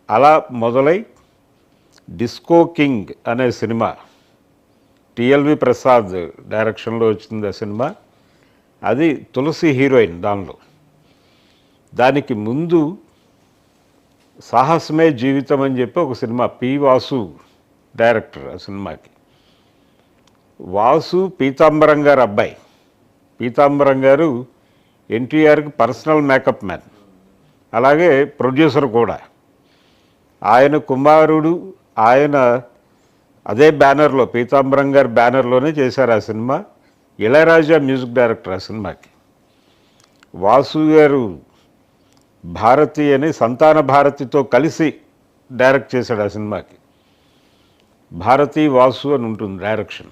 అలా మొదలై disco king అనే సినిమా టిఎల్వి ప్రసాద్ డైరెక్షన్లో వచ్చింది ఆ సినిమా. అది తులసి హీరోయిన్ దానిలో. దానికి ముందు సాహసమే జీవితం అని చెప్పి ఒక సినిమా, పి వాసు డైరెక్టర్ ఆ సినిమాకి. వాసు పీతాంబరం గారు అబ్బాయి. పీతాంబరం గారు ఎన్టీఆర్కి పర్సనల్ మేకప్ మ్యాన్, అలాగే ప్రొడ్యూసర్ కూడా. ఆయన కుమారుడు ఆయన అదే బ్యానర్లో, పీతాంబరం గారి బ్యానర్లోనే చేశారు ఆ సినిమా. ఇళయరాజా మ్యూజిక్ డైరెక్టర్ ఆ సినిమాకి. వాసు గారు భారతి అని సంతాన భారతితో కలిసి డైరెక్ట్ చేశాడు ఆ సినిమాకి. భారతి వాసు అని ఉంటుంది డైరెక్షన్.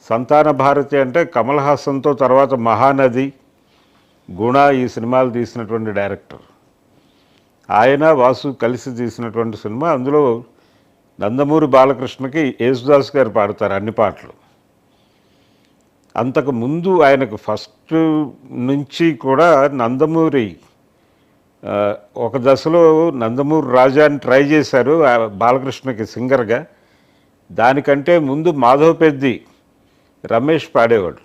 సంతాన భారతి అంటే కమల్ హాసన్తో తర్వాత మహానది, గుణ ఈ సినిమాలు తీసినటువంటి డైరెక్టర్. ఆయన వాసు కలిసి తీసినటువంటి సినిమా. అందులో నందమూరి బాలకృష్ణకి యేసుదాస్ గారు పాడతారు అన్ని పాటలు. అంతకు ముందు ఆయనకు ఫస్ట్ నుంచి కూడా నందమూరి ఒక దశలో నందమూరి రాజాని ట్రై చేశారు బాలకృష్ణకి సింగర్గా. దానికంటే ముందు మాధవ్ పెద్ది, రమేష్ పాడేవాడు.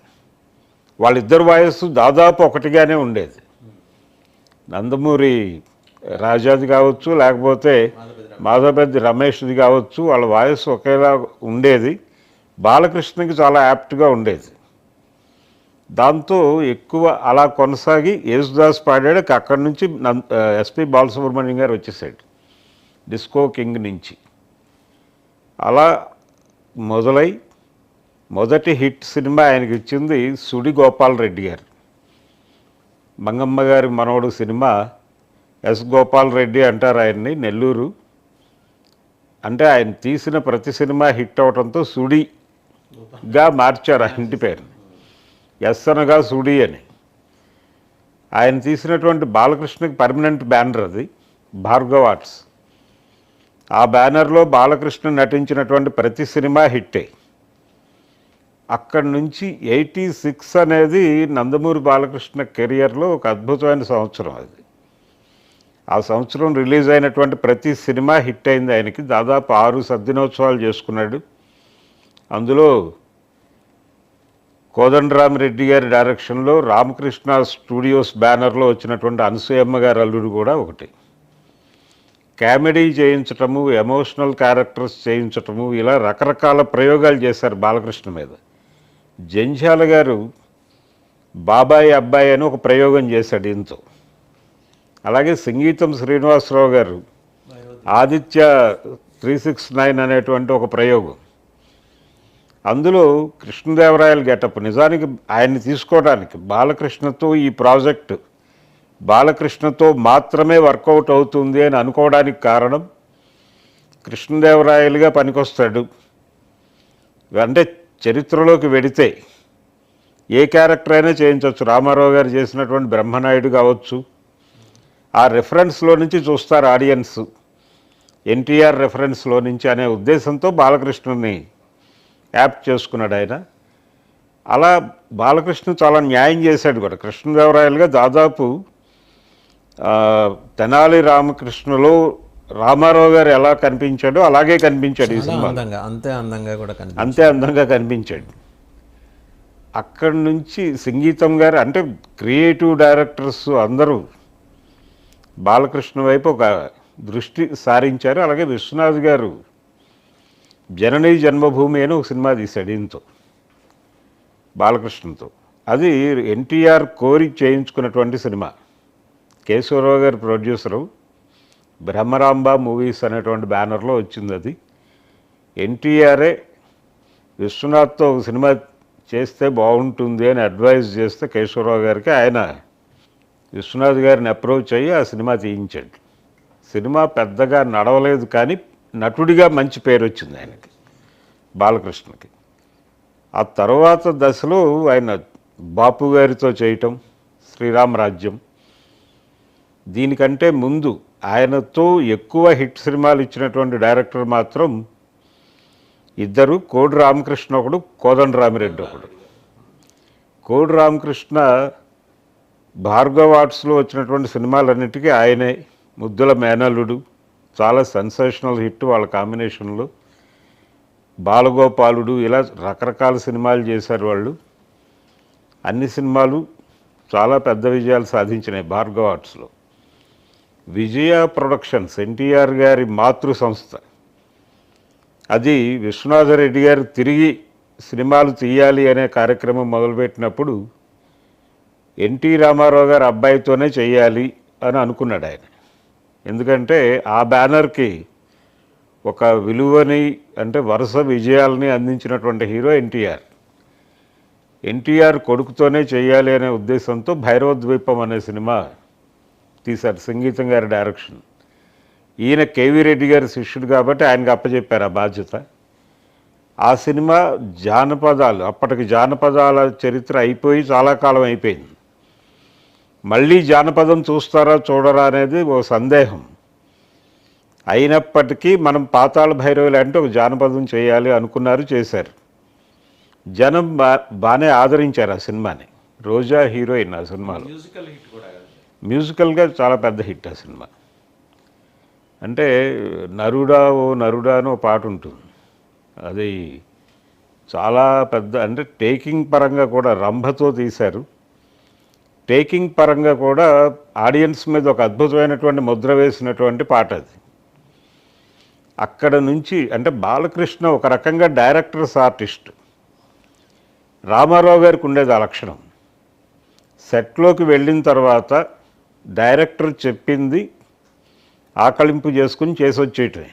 వాళ్ళిద్దరు వాయిస్ దాదాపు ఒకటిగానే ఉండేది. నందమూరి రాజాది కావచ్చు, లేకపోతే మాధవ్ పెద్ది రమేష్ది కావచ్చు, వాళ్ళ వాయిస్ ఒకేలా ఉండేది. బాలకృష్ణకి చాలా యాప్ట్గా ఉండేది. దాంతో ఎక్కువ అలా కొనసాగి యేసుదాస్ పాడాడు. అక్కడి నుంచి ఎస్పి బాలసుబ్రహ్మణ్యం గారు వచ్చేసాడు డిస్కో కింగ్ నుంచి. అలా మొదలై మొదటి హిట్ సినిమా ఆయనకి ఇచ్చింది సుడి గోపాల్ రెడ్డి గారు. మంగమ్మ గారి మనవడు సినిమా. ఎస్ గోపాల్ రెడ్డి అంటారు ఆయన్ని, నెల్లూరు. అంటే ఆయన తీసిన ప్రతి సినిమా హిట్ అవడంతో సుడిగా మార్చారు ఆ ఇంటి పేరుని. ఎస్ అనగా సుడి అని. ఆయన తీసినటువంటి బాలకృష్ణకి పర్మనెంట్ బ్యానర్ అది, భార్గవ్ ఆర్ట్స్. ఆ బ్యానర్లో బాలకృష్ణ నటించినటువంటి ప్రతి సినిమా హిట్టే. అక్కడి నుంచి 86 అనేది నందమూరి బాలకృష్ణ కెరియర్లో ఒక అద్భుతమైన సంవత్సరం అది. ఆ సంవత్సరం రిలీజ్ అయినటువంటి ప్రతి సినిమా హిట్ అయింది ఆయనకి. దాదాపు 6 సద్దినోత్సవాలు చేసుకున్నాడు. అందులో కోదండరామిరెడ్డి గారి డైరెక్షన్లో రామకృష్ణ స్టూడియోస్ బ్యానర్లో వచ్చినటువంటి అనసూయమ్మ గారి అల్లుడు కూడా ఒకటి. కామెడీ చేయించటము, ఎమోషనల్ క్యారెక్టర్స్ చేయించటము, ఇలా రకరకాల ప్రయోగాలు చేశారు బాలకృష్ణ మీద. జంధ్యాల గారు బాబాయ్ అబ్బాయి అని ఒక ప్రయోగం చేశాడు ఇంతో. అలాగే సంగీతం శ్రీనివాసరావు గారు ఆదిత్య 369 అనేటువంటి ఒక ప్రయోగం. అందులో కృష్ణదేవరాయల గెటప్. నిజానికి ఆయన్ని తీసుకోవడానికి బాలకృష్ణతో ఈ ప్రాజెక్ట్ బాలకృష్ణతో మాత్రమే వర్కౌట్ అవుతుంది అని అనుకోవడానికి కారణం, కృష్ణదేవరాయలుగా పనికొస్తాడు. అంటే చరిత్రలోకి వెడితే ఏ క్యారెక్టర్ అయినా చేయించవచ్చు. రామారావు గారు చేసినటువంటి బ్రహ్మనాయుడు కావచ్చు. ఆ రెఫరెన్స్లో నుంచి చూస్తారు ఆడియన్స్, ఎన్టీఆర్ రెఫరెన్స్లో నుంచి అనే ఉద్దేశంతో బాలకృష్ణని యాప్ట్ చేసుకున్నాడు ఆయన. అలా బాలకృష్ణ చాలా న్యాయం చేశాడు కూడా. కృష్ణదేవరాయలుగా దాదాపు తెనాలి రామకృష్ణలో రామారావు గారు ఎలా కనిపించాడో అలాగే కనిపించాడు ఈ సినిమా. అంతే అందంగా కనిపించాడు. అక్కడి నుంచి సంగీతం గారు, అంటే క్రియేటివ్ డైరెక్టర్స్ అందరూ బాలకృష్ణ వైపు ఒక దృష్టి సారించారు. అలాగే విశ్వనాథ్ గారు జననీ జన్మభూమి అని ఒక సినిమా తీశాడు ఈయనతో, బాలకృష్ణతో. అది ఎన్టీఆర్ కోరి చేయించుకున్నటువంటి సినిమా. కేశవరావు గారు ప్రొడ్యూసరు. బ్రహ్మరాంబ మూవీస్ అనేటువంటి బ్యానర్లో వచ్చింది అది. ఎన్టీఆర్ఏ విశ్వనాథ్తో ఒక సినిమా చేస్తే బాగుంటుంది అని అడ్వైజ్ చేస్తే కేశవరావు గారికి ఆయన విశ్వనాథ్ గారిని అప్రోచ్ అయ్యి ఆ సినిమా తీయించాడు. సినిమా పెద్దగా నడవలేదు, కానీ నటుడిగా మంచి పేరు వచ్చింది ఆయనకి, బాలకృష్ణకి. ఆ తర్వాత దశలో ఆయన బాపు గారితో చేయటం, శ్రీరామరాజ్యం. దీనికంటే ముందు ఆయనతో ఎక్కువ హిట్ సినిమాలు ఇచ్చినటువంటి డైరెక్టర్ మాత్రం ఇద్దరు. కోడి రామకృష్ణ ఒకడు, కోదండరామిరెడ్డి ఒకడు. కోడి రామకృష్ణ భార్గవ్ ఆర్ట్స్లో వచ్చినటువంటి సినిమాలన్నిటికీ ఆయనే ముద్దుల మేనల్లుడు చాలా సెన్సేషనల్ హిట్ వాళ్ళ కాంబినేషన్లో. బాలగోపాలుడు, ఇలా రకరకాల సినిమాలు చేశారు వాళ్ళు. అన్ని సినిమాలు చాలా పెద్ద విజయాలు సాధించినాయి భార్గవ ఆర్ట్స్లో. విజయ ప్రొడక్షన్స్ ఎన్టీఆర్ గారి మాతృ సంస్థ. అది విశ్వనాథరెడ్డి గారు తిరిగి సినిమాలు తీయాలి అనే కార్యక్రమం మొదలుపెట్టినప్పుడు ఎన్టీ రామారావు గారి అబ్బాయితోనే చేయాలి అని అనుకున్నాడు ఆయన. ఎందుకంటే ఆ బ్యానర్కి ఒక విలువని, అంటే వరుస విజయాలని అందించినటువంటి హీరో ఎన్టీఆర్. ఎన్టీఆర్ కొడుకుతోనే చేయాలి అనే ఉద్దేశంతో భైరవ ద్వీపం అనే సినిమా తీశారు, సంగీతం గారి డైరెక్షన్. ఈయన కేవీ రెడ్డి గారి శిష్యుడు కాబట్టి ఆయనకు అప్పచెప్పారు ఆ బాధ్యత. ఆ సినిమా జానపదాలు, అప్పటికి జానపదాల చరిత్ర అయిపోయి చాలా కాలం అయిపోయింది. మళ్ళీ జానపదం చూస్తారా చూడరా అనేది ఓ సందేహం. అయినప్పటికీ మనం పాతాళ భైరవులు అంటే ఒక జానపదం చేయాలి అనుకున్నారు, చేశారు. జనం బాగానే ఆదరించారు ఆ సినిమాని. రోజా హీరోయిన్ ఆ సినిమాలో. మ్యూజికల్గా చాలా పెద్ద హిట్ ఆ సినిమా. అంటే నరుడా ఓ నరుడా అని ఒక పాట ఉంటుంది, అది చాలా పెద్ద, అంటే టేకింగ్ పరంగా కూడా రంభతో తీశారు. టేకింగ్ పరంగా కూడా ఆడియన్స్ మీద ఒక అద్భుతమైనటువంటి ముద్ర వేసినటువంటి పాట అది. అక్కడ నుంచి అంటే బాలకృష్ణ ఒక రకంగా డైరెక్టర్స్ ఆర్టిస్ట్. రామారావు గారికి ఉండేది ఆ లక్షణం. సెట్లోకి వెళ్ళిన తర్వాత డైరెక్టర్ చెప్పింది ఆకలింపు చేసుకుని చేసి వచ్చేయటమే,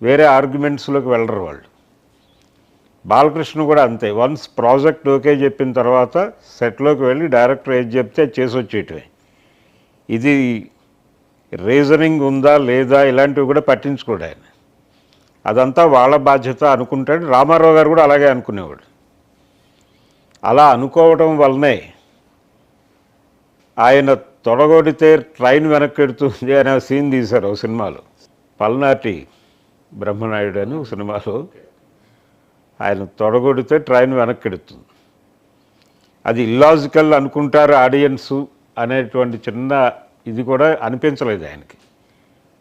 వేరే ఆర్గ్యుమెంట్స్లోకి వెళ్ళరు వాళ్ళు. బాలకృష్ణ కూడా అంతే. వన్స్ ప్రాజెక్ట్ ఓకే చెప్పిన తర్వాత సెట్లోకి వెళ్ళి డైరెక్టర్ ఏది చెప్తే అది చేసి వచ్చేయటమే. ఇది రీజనింగ్ ఉందా లేదా ఇలాంటివి కూడా పట్టించుకోడు ఆయన. అదంతా వాళ్ళ బాధ్యత అనుకుంటాడు. రామారావు గారు కూడా అలాగే అనుకునేవాడు. అలా అనుకోవడం వల్లనే ఆయన తొడగొడితే ట్రైన్ వెనక్కెడుతుంది అనే సీన్ తీశారు ఒక సినిమాలో. పల్నాటి బ్రహ్మనాయుడు అని ఒక సినిమాలో ఆయన తొడగొడితే ట్రైన్ వెనక్కెడుతుంది. అది ఇల్లాజికల్ అనుకుంటారు ఆడియన్సు అనేటువంటి చిన్న ఇది కూడా అనిపించలేదు ఆయనకి.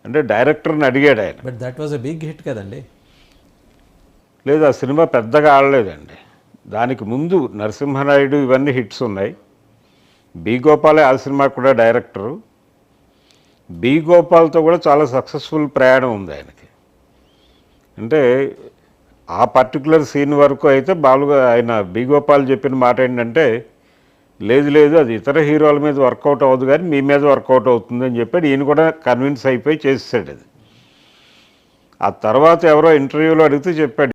అంటే డైరెక్టర్ని అడిగాడు ఆయన. But that was a big hit కదండి. లేదు, ఆ సినిమా పెద్దగా ఆడలేదండి. దానికి ముందు నరసింహనాయుడు ఇవన్నీ హిట్స్ ఉన్నాయి. బి గోపాలే ఆ సినిమా కూడా డైరెక్టరు. బి గోపాల్తో కూడా చాలా సక్సెస్ఫుల్ ప్రయాణం ఉంది ఆయనకి. అంటే ఆ పర్టికులర్ సీన్ వరకు అయితే బాలుగా ఆయన బి గోపాల్ చెప్పిన మాట ఏంటంటే, లేదు లేదు అది ఇతర హీరోల మీద వర్కౌట్ అవ్వదు కానీ మీ మీద వర్కౌట్ అవుతుంది అని చెప్పాడు. ఈయన కూడా కన్విన్స్ అయిపోయి చేసేసాడు అది. ఆ తర్వాత ఎవరో ఇంటర్వ్యూలో అడిగితే చెప్పాడు,